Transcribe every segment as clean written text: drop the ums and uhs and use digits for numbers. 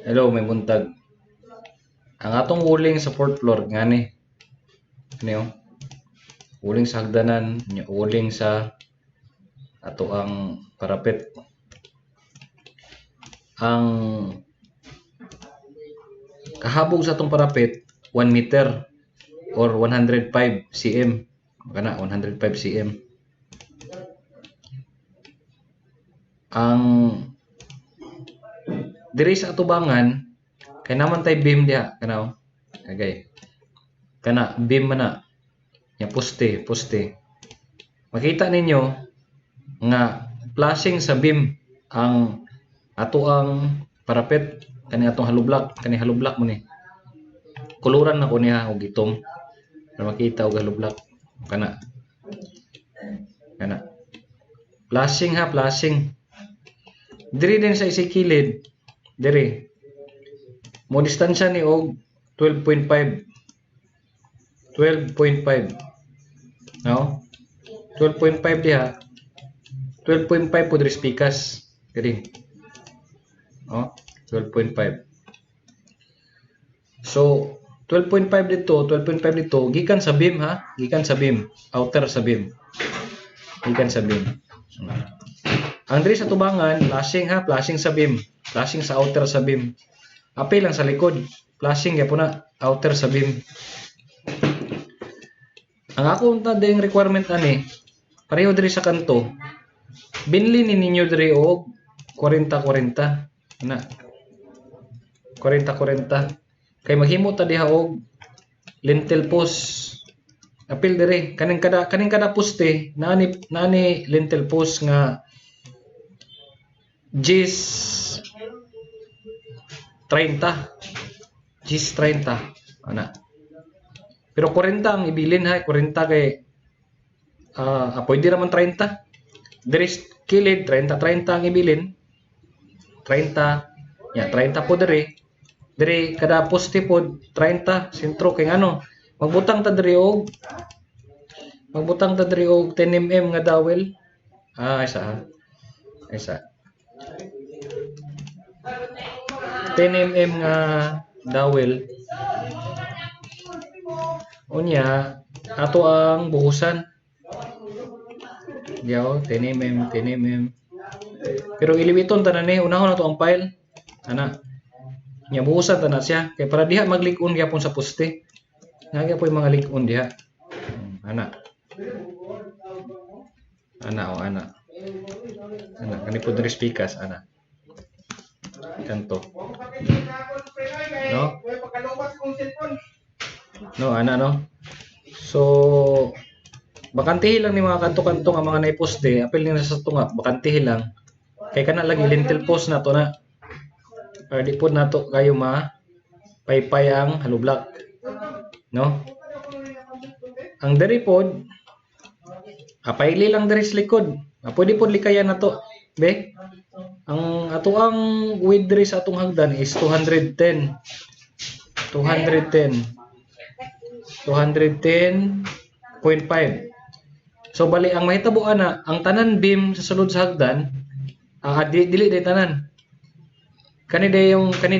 Hello, may buntag. Ang atong uling sa fourth floor ngani. Ano yun? Uling sa hagdanan, uling sa ato ang parapet. Ang kahabog sa atong parapet 1 meter or 105 cm. Kana 105 cm. Ang diri sa atubangan kay naman tay beam diha kana kagay. Kana beam man na. Ya poste. Makita ninyo nga flashing sa beam ang ato ang parapet kani atong kani halublak mo ni. Kuluran na ko niya og itom para makita og halublak kana. Flashing ha, flashing. Diri din sa isikilid, diri. Mo distansya ni og 12.5. 12.5. No? 12.5 diha. 12.5 po diri pikas. Diri. Oh, 12.5. So, 12.5 dito, gikan sa beam ha, gikan sa beam, outer sa beam. Gikan sa beam. Ang diri sa tubangan, flashing ha, flashing sa beam, flashing sa outer sa beam. Apil lang sa likod, flashing gyapon na outer sa beam. Ang ako unta ding requirement ani, pareho diri sa kanto. Binli ni ninyo diri og 40-40 na. 40-40. Kay maghimo ta diha og lintel post. Apil diri kaning kada poste nani lintel post nga Gis 30. Gis 30 ana. Pero 40 ang ibilin ha, 40 kay pwede naman 30. Diri kilid 30 ang ibilin. 30. Ya, 30 po diri. Diri kada poste po 30 sentro kay ano. Magbutang ta diri og 10 mm nga dowel. Isa. 10 mm nga dowel. Unya ato ang buhusan. Diyaw 10 mm. Pero ilibiton tanan ni unahon nato ang file. Ana. Nya buhusan ta na siya kay para diha maglik-on gyapon sa poste. Nga gyapon mga lik-on diha. Ana kani po diri pikas ana. Kanto. No, ana no. So bakantihi lang ni mga kanto-kanto nga mga naiposte, apil ni sa tunga, bakantihi lang. Kay kana lagi lintel post na to na. Para di po nato kayo paypay ang halublak. No? Ang diri pod paili lang diri sa likod. Pwede pod likayan nato. Be? Ang ato ang width diri sa atong hagdan is 210. 210.5. So bali ang mahitabo ana, ang tanan beam sa sulod sa hagdan, dili day tanan. Kani day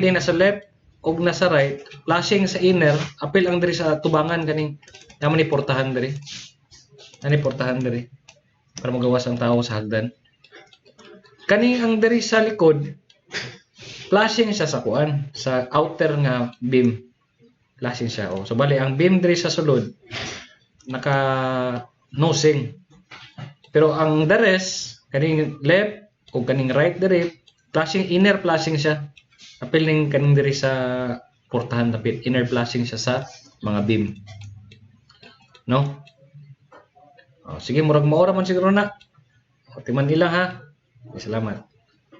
nasa left ug nasa right, flashing sa inner, apil ang diri sa tubangan kaning naman ni portahan diri. Portahan diri para magawas ang tao sa hagdan. Kani ang diri sa likod, flashing siya sa kuan, sa outer nga beam. Flashing siya. So bali ang beam diri sa sulod naka nosing. Pero ang the rest, kaning left o kaning right diri, flashing, inner flashing siya. Apil ning kaning diri sa portahan dapit, inner flashing siya sa mga beam. No? Sige, murag maora man siguro na. Timan ilang ha. Salamat.